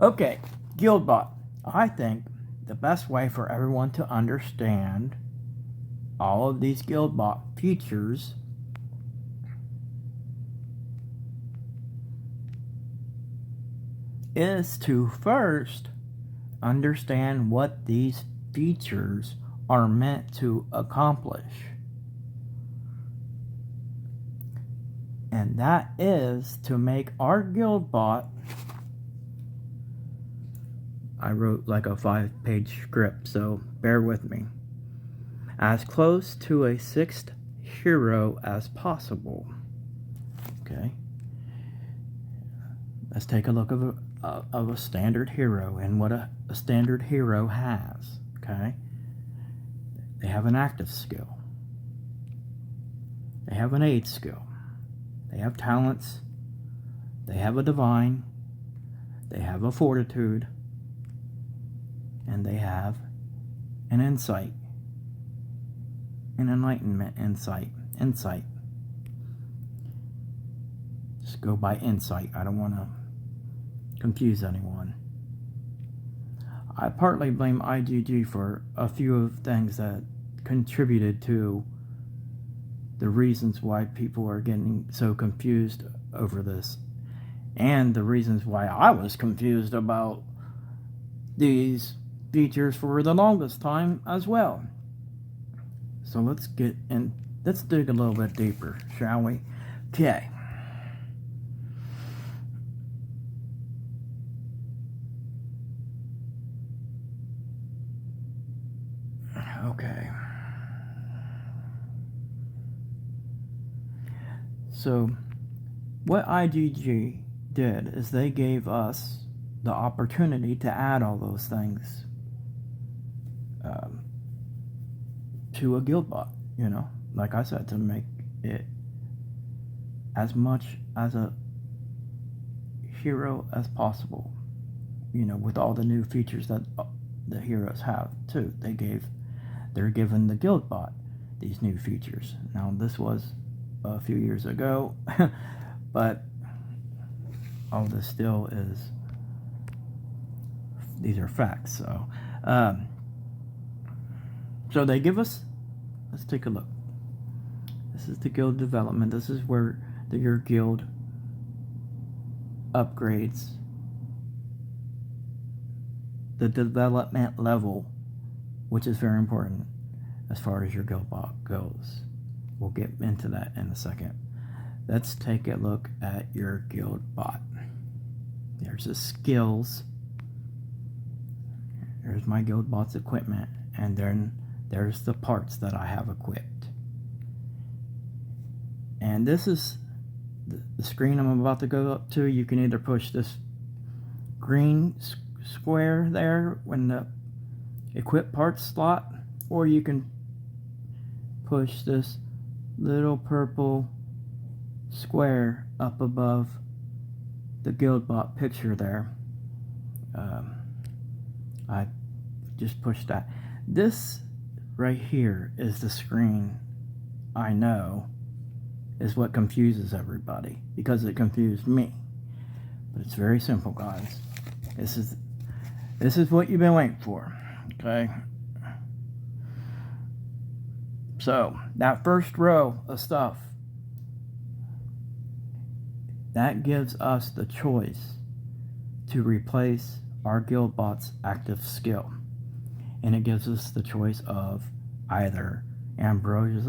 Okay, Guildbot. I think the best way for everyone to understand all of these Guildbot features is to first understand what these features are meant to accomplish. And that is to make our Guildbot. I wrote like a 5-page script, so bear with me. As close to a 6th hero as possible. Okay. Let's take a look of a standard hero and what a standard hero has. Okay. They have an active skill. They have an aid skill. They have talents. They have a divine. They have a fortitude. And they have an insight. An enlightenment insight. Insight. Just go by insight. I don't want to confuse anyone. I partly blame IGG for a few of things that contributed to the reasons why people are getting so confused over this, and the reasons why I was confused about these features for the longest time as well. So let's dig a little bit deeper, shall we? Okay. Okay. So what IGG did is they gave us the opportunity to add all those things to a Guildbot, you know, like I said, to make it as much as a hero as possible, you know, with all the new features that the heroes have too. They're giving the Guildbot these new features. Now this was a few years ago, but all this still is, these are facts. So they give us, let's take a look. This is the guild development. This is where your guild upgrades the development level, which is very important as far as your Guildbot goes. We'll get into that in a second. Let's take a look at your Guildbot. There's the skills. There's my Guildbot's equipment, and then there's the parts that I have equipped. And this is the screen I'm about to go up to. You can either push this green square there when the equip parts slot, or you can push this little purple square up above the Guildbot picture there. I just pushed that. This right here is the screen, I know, is what confuses everybody, because it confused me. But it's very simple, guys. This is what you've been waiting for. Okay? So, that first row of stuff, that gives us the choice to replace our Guildbot's active skill. And it gives us the choice of either Ambrosia's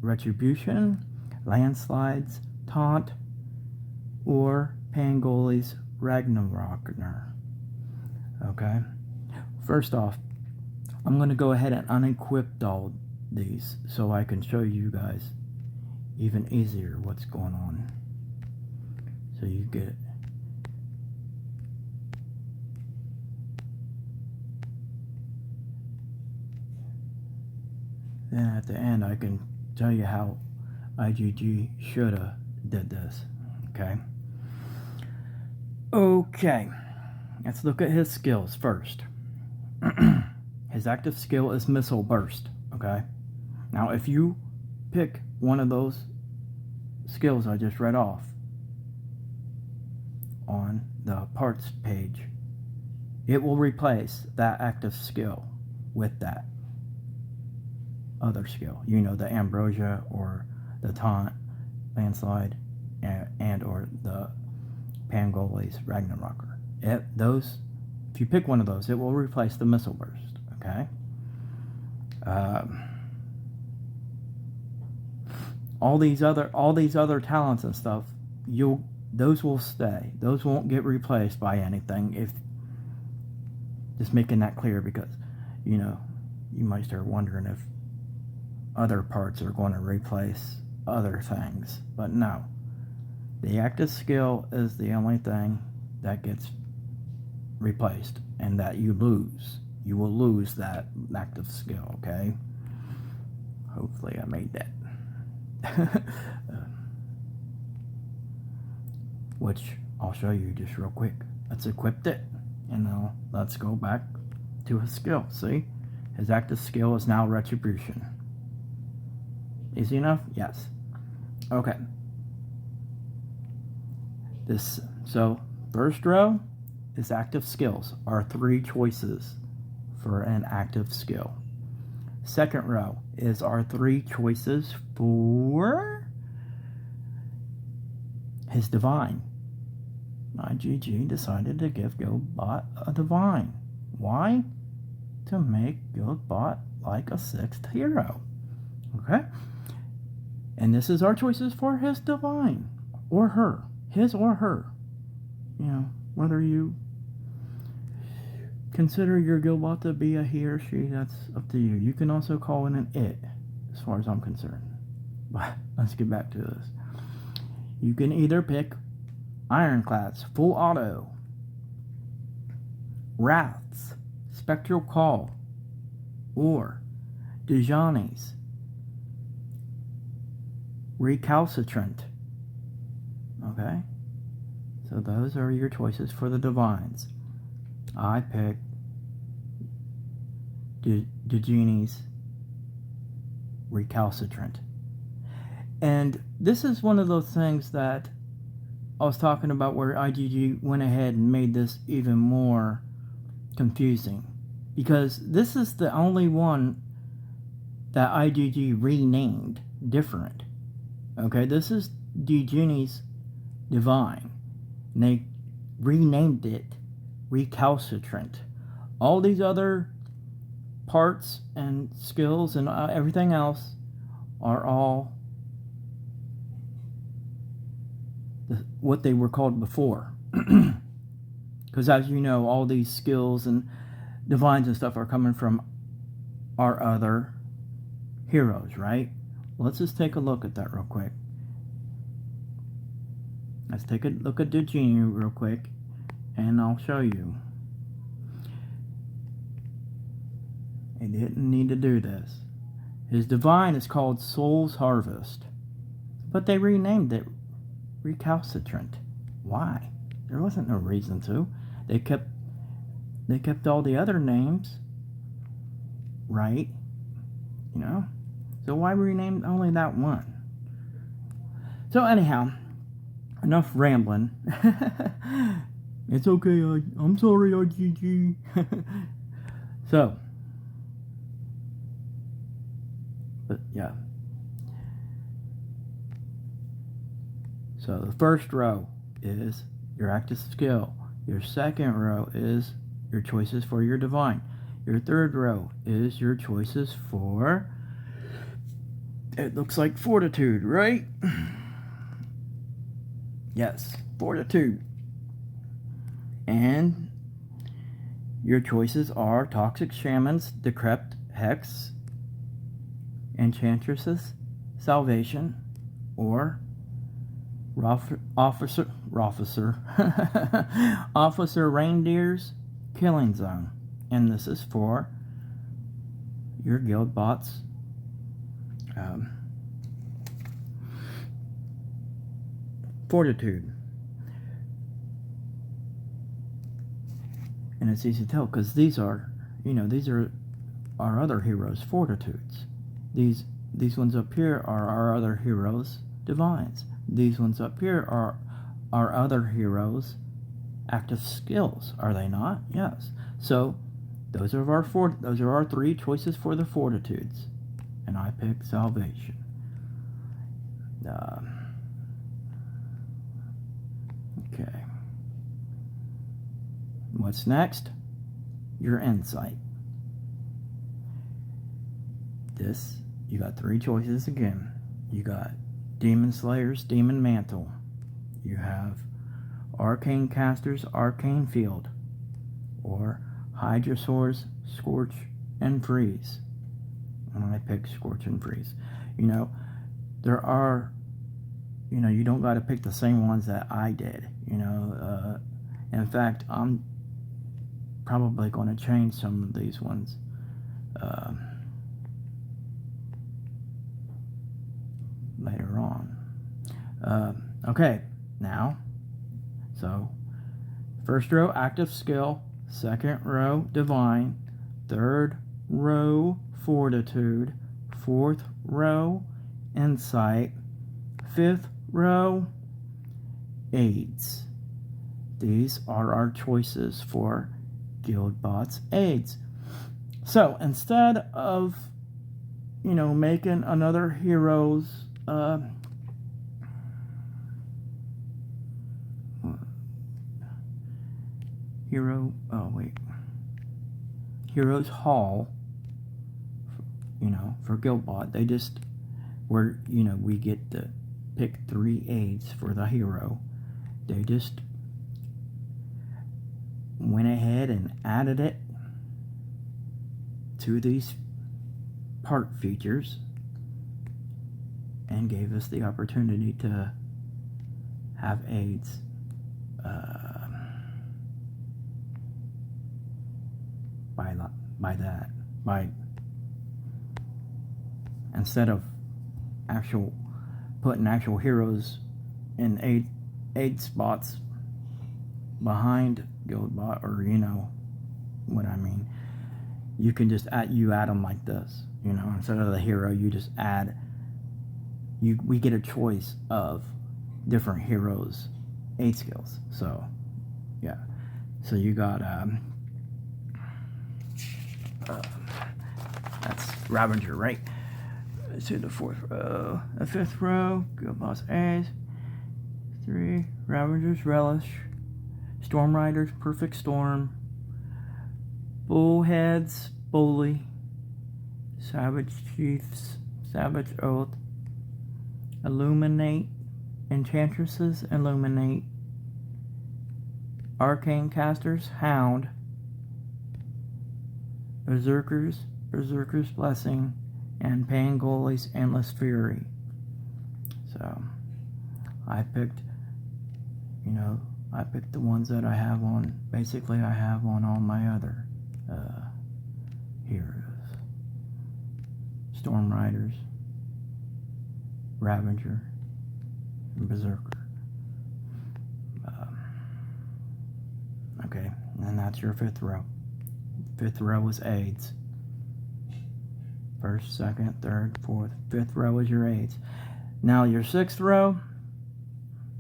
Retribution, Landslide's Taunt, or Pangoli's Ragnarokner. Okay? First off, I'm going to go ahead and unequip all these so I can show you guys even easier what's going on. So you get it. Then at the end I can tell you how IGG shoulda did this. Okay? Okay. Let's look at his skills first. His active skill is Missile Burst. Okay? Now if you pick one of those skills I just read off on the parts page, it will replace that active skill with that other skill. You know, the Ambrosia or the Taunt, Landslide, and or the Pangoli's Ragnarocker. If you pick one of those, it will replace the Missile Burst. Okay. All these other talents and stuff, those will stay. Those won't get replaced by anything. If just making that clear, because you might start wondering if other parts are going to replace other things, but no. The active skill is the only thing that gets replaced, and that you lose. You will lose that active skill, okay? Hopefully I made that. Which I'll show you just real quick. Let's equip it, and now let's go back to his skill. See? His active skill is now Retribution. Easy enough? Yes. Okay. So first row is active skills. Our 3 choices for an active skill. Second row is our 3 choices for his Divine. IGG decided to give Guildbot a Divine. Why? To make Guildbot like a 6th hero. Okay? And this is our choices for his Divine. Or her. His or her. Whether you consider your Guildbot to be a he or she, that's up to you. You can also call it an it, as far as I'm concerned. But let's get back to this. You can either pick Ironclads, Full Auto, Wraths, Spectral Call, or Dejani's Recalcitrant. Okay? So those are your choices for the Divines. I picked Dejani's Recalcitrant. And this is one of those things that I was talking about, where IGG went ahead and made this even more confusing. Because this is the only one that IGG renamed different. Okay, this is Dejani's Divine. And they renamed it Recalcitrant. All these other parts and skills and everything else are all what they were called before. Because as you know, all these skills and divines and stuff are coming from our other heroes, right? Let's just take a look at that real quick. Let's take a look at Dejani real quick, and I'll show you. He didn't need to do this. His divine is called Soul's Harvest, but they renamed it Recalcitrant. Why? There wasn't no reason to. They kept all the other names, right? You know? So why rename only that one? So anyhow, enough rambling. It's okay, I'm sorry, IGG. So, but yeah. So the first row is your active skill. Your second row is your choices for your divine. Your third row is your choices for, it looks like fortitude, right? Yes, fortitude. And your choices are Toxic Shamans, Decrepit, Hex, Enchantresses, Salvation, or Officer Reindeer's Killing Zone. And this is for your Guildbot's fortitude. And it's easy to tell because these are our other heroes' fortitudes. These ones up here are our other heroes' divines. These ones up here are our other heroes' active skills, are they not? Yes. So those are our 3 choices for the fortitudes, and I picked salvation. Okay. What's next? Your insight. This, you got 3 choices again. You got Demon Slayer's Demon Mantle. You have Arcane Caster's Arcane Field, or Hydrasaur's Scorch and Freeze. And I picked Scorch and Freeze. You know, there are, you don't got to pick the same ones that I did. In fact, I'm probably going to change some of these ones. Later on. Okay, now, so first row active skill, second row divine, third row fortitude, fourth row insight, fifth row aids. These are our choices for Guildbot's aids. So instead of making another heroes Heroes Hall, for Guildbot, they just we get to pick 3 aids for the hero. They just went ahead and added it to these part features and gave us the opportunity to have aids. By instead of putting actual heroes in aid spots behind Guildbot, or what I mean, you can just add them like this. Instead of the hero, you just add. We get a choice of different heroes' aid skills. So, yeah. So you got that's Ravager, right? To the 4th row, the 5th row, Guildbot's aids. 3 Ravager's Relish, Storm Riders Perfect Storm, Bullheads Bully, Savage Chiefs Savage Oath, Illuminate, Enchantresses Illuminate, Arcane Casters Hound, Berserker's Blessing, and Pangoli's Endless Fury. So I picked the ones that I have on, basically I have on all my other heroes. Storm Riders, Ravager, and Berserker. Okay, and that's your 5th row. 5th row is aids. 1st, 2nd, 3rd, 4th, 5th row is your aids. Now your 6th row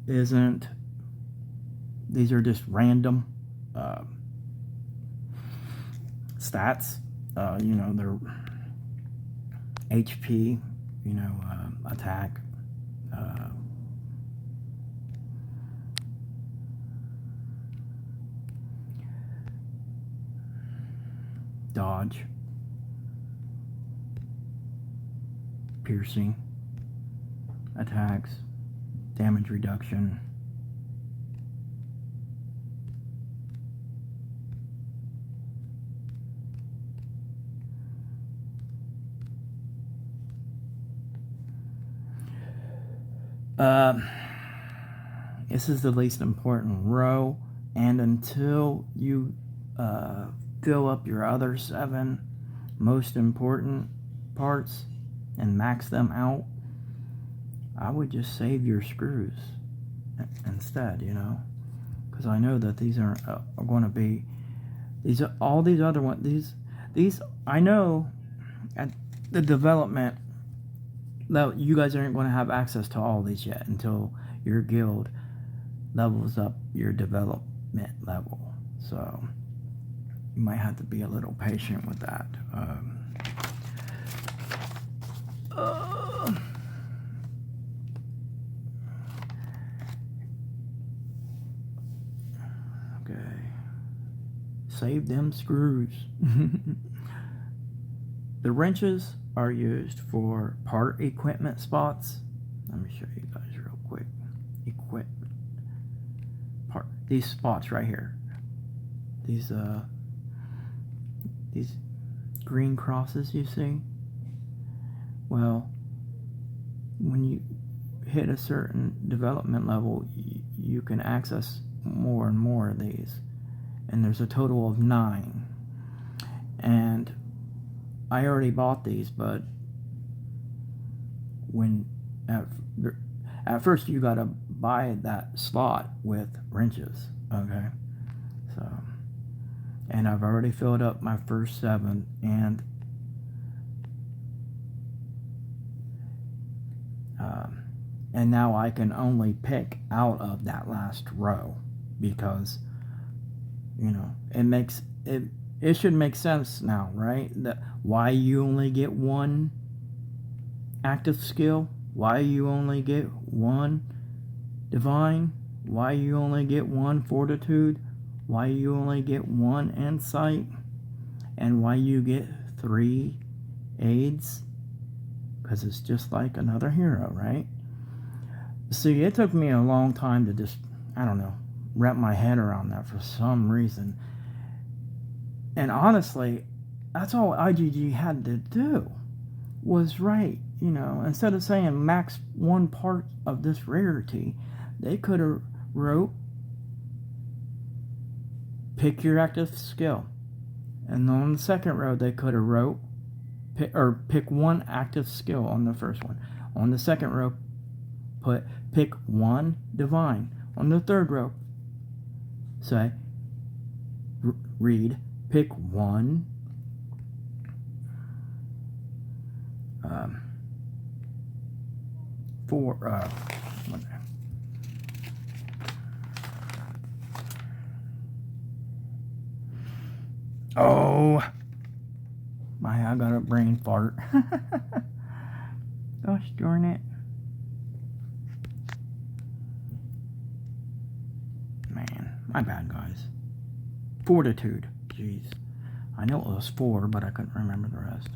isn't, these are just random stats. They're HP, attack, dodge, piercing, attacks, damage reduction, this is the least important row, and until you fill up your other 7 most important parts and max them out, I would just save your screws instead, because I know that these are going to be, all these other ones, these I know at the development that you guys aren't going to have access to all these yet until your guild levels up your level. So you might have to be a little patient with that. Okay. Save them screws. The wrenches are used for part equipment spots. Let me show you guys real quick. These spots right here. These green crosses you see. Well, when you hit a certain development level, you can access more and more of these, and there's a total of 9. And I already bought these, but when at first you gotta buy that slot with wrenches, okay? So, and I've already filled up my first 7, and now I can only pick out of that last row, because, you know, it should make sense now, right? That why you only get 1 active skill, why you only get 1 divine, why you only get 1 fortitude, why you only get 1 insight, and why you get 3 aids, because it's just like another hero, right? See, it took me a long time to just, I don't know, wrap my head around that for some reason. And honestly, that's all IGG had to do was write, you know, instead of saying max 1 part of this rarity, they could have wrote pick your active skill. And on the second row, they could have wrote pick 1 active skill on the first one. On the second row, pick 1 divine. On the third row, say read pick 1 I got a brain fart. Gosh darn it. Man, my bad, guys. Fortitude. Jeez. I know it was 4, but I couldn't remember the rest.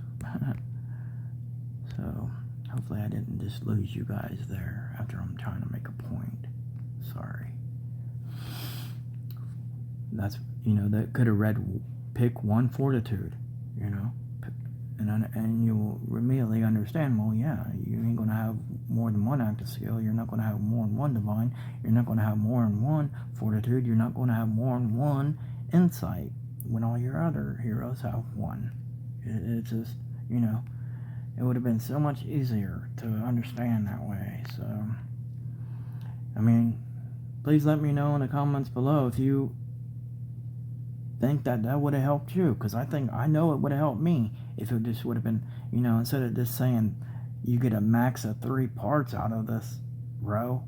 So, hopefully I didn't just lose you guys there after I'm trying to make a point. Sorry. That's, you know, that could have read pick 1 fortitude, you know. And you'll immediately understand, well, yeah, you ain't going to have more than 1 active skill. You're not going to have more than 1 divine. You're not going to have more than 1 fortitude. You're not going to have more than 1 insight when all your other heroes have 1. It's just, you know, it would have been so much easier to understand that way. So, I mean, please let me know in the comments below if you think that would have helped you, because I know it would have helped me if it just would have been, you know, instead of just saying you get a max of 3 parts out of this row,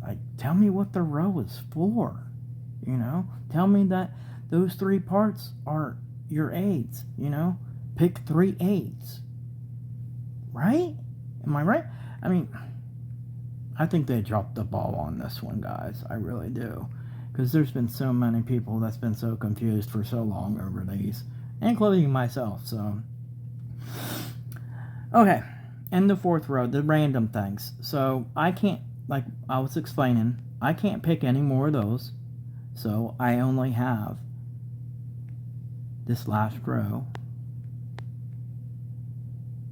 like, tell me what the row is for, you know, tell me that those 3 parts are your aids, you know, pick 3 aids, right? Am I right? I mean, I think they dropped the ball on this one, guys. I really do. Because there's been so many people that's been so confused for so long over these, including myself, so. Okay, in the 4th row, the random things. So, I can't, like I was explaining, I can't pick any more of those. So, I only have this last row,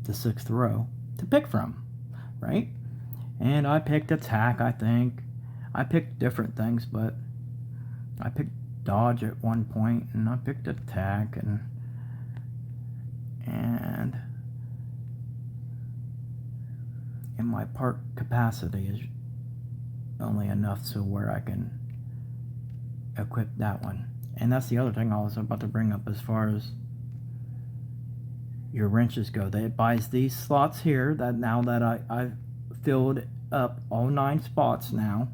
the 6th row, to pick from, right? And I picked attack, I think. I picked different things, but I picked dodge at one point, and I picked attack, and my part capacity is only enough so where I can equip that one. And that's the other thing I was about to bring up as far as your wrenches go. It buys these slots here, that now that I've filled up all 9 spots now,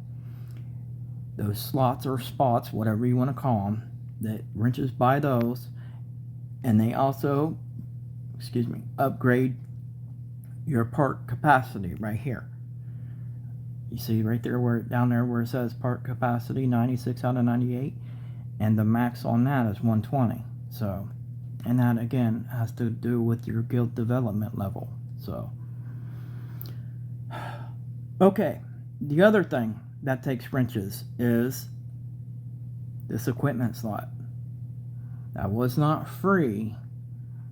those slots or spots, whatever you want to call them, that wrenches buy those, and they also, upgrade your part capacity right here. You see right there, down there where it says part capacity 96 out of 98, and the max on that is 120. So, and that again has to do with your guild development level. So, okay, the other thing that takes wrenches is this equipment slot. That was not free.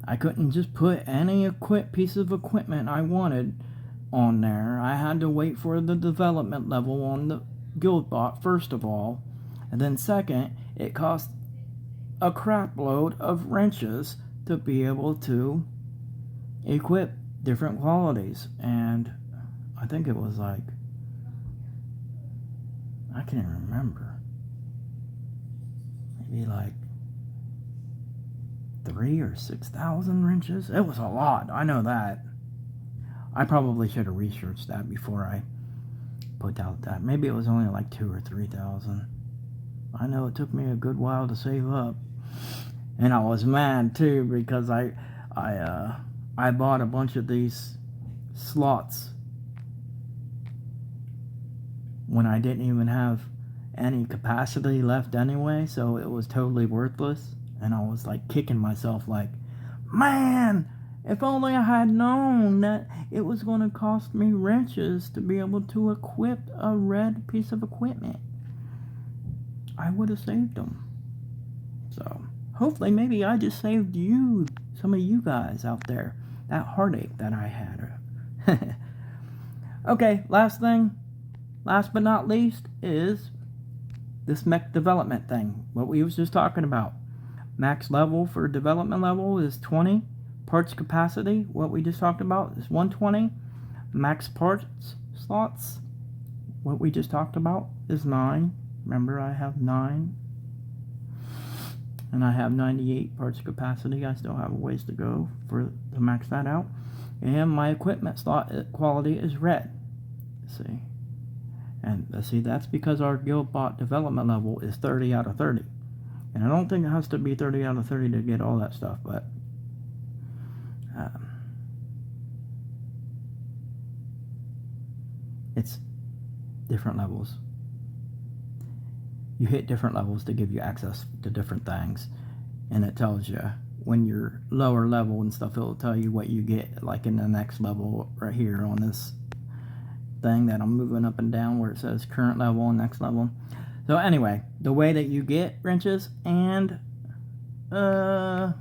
I couldn't just put any piece of equipment I wanted on there. I had to wait for the development level on the GuildBot first of all, and then second, it cost a crap load of wrenches to be able to equip different qualities. And I think it was like, I can't even remember, maybe like 3,000 or 6,000 wrenches. It was a lot, I know that. I probably should have researched that before I put out that. Maybe it was only like 2,000 or 3,000. I know it took me a good while to save up, and I was mad too because I bought a bunch of these slots when I didn't even have any capacity left anyway, so it was totally worthless. And I was like kicking myself like, man, if only I had known that it was going to cost me wrenches to be able to equip a red piece of equipment, I would have saved them. So hopefully maybe I just saved you, some of you guys out there, that heartache that I had. Okay, last but not least is this mech development thing, what we was just talking about. Max level for development level is 20. Parts capacity, what we just talked about, is 120. Max parts slots, what we just talked about, is 9. Remember, I have 9. And I have 98 parts capacity. I still have a ways to go to max that out. And my equipment slot quality is red. See? And see, that's because our GuildBot development level is 30 out of 30. And I don't think it has to be 30 out of 30 to get all that stuff, but it's different levels. You hit different levels to give you access to different things, and it tells you when you're lower level and stuff. It'll tell you what you get, like in the next level right here on this thing that I'm moving up and down where it says current level and next level. So anyway, the way that you get wrenches and oh,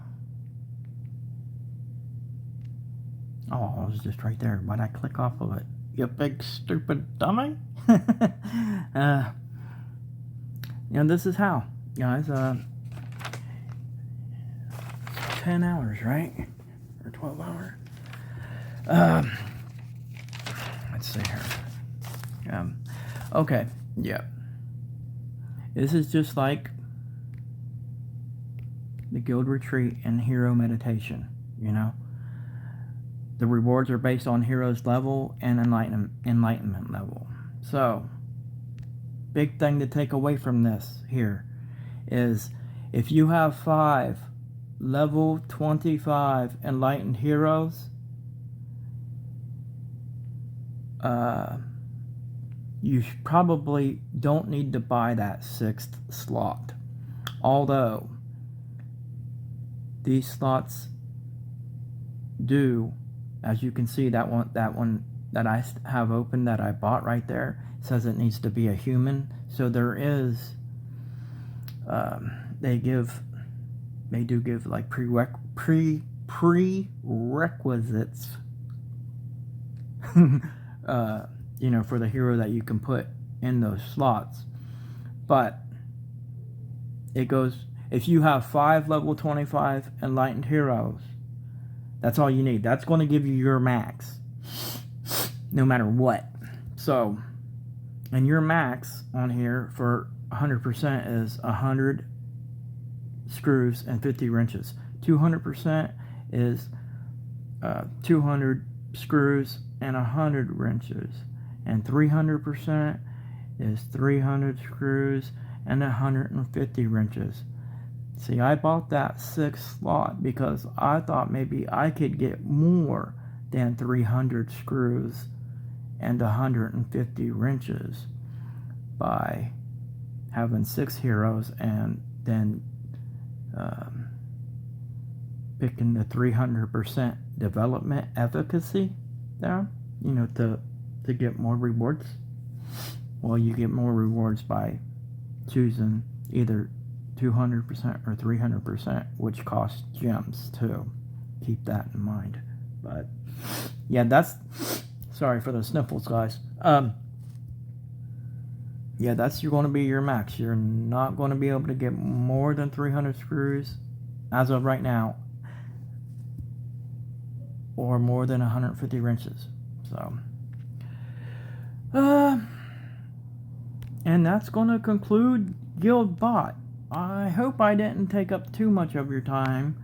it was just right there. Why'd I click off of it? You big stupid dummy. This is how, guys. 10 hours, right? Or 12 hours. Let's see here. Okay, yeah. This is just like the guild retreat and hero meditation, The rewards are based on hero's level and enlightenment level. So, big thing to take away from this here is if you have 5 level 25 enlightened heroes, you probably don't need to buy that 6th slot. Although these slots do, as you can see, that one that I have open that I bought right there says it needs to be a human. So there is they do give like prerequisites for the hero that you can put in those slots. But it goes, if you have 5 level 25 enlightened heroes, that's all you need. That's going to give you your max, no matter what. So, and your max on here for 100% is 100 screws and 50 wrenches. 200% is 200 screws and 100 wrenches. And 300% is 300 screws and 150 wrenches. See, I bought that 6th slot because I thought maybe I could get more than 300 screws and 150 wrenches by having 6 heroes and then picking the 300% development efficacy there, to get more rewards. Well, you get more rewards by choosing either 200% or 300%, which costs gems too. Keep that in mind. But yeah, sorry for the sniffles, guys. Yeah, that's going to be your max. You're not going to be able to get more than 300 screws as of right now, or more than 150 wrenches. So, and that's going to conclude Guildbot. I hope I didn't take up too much of your time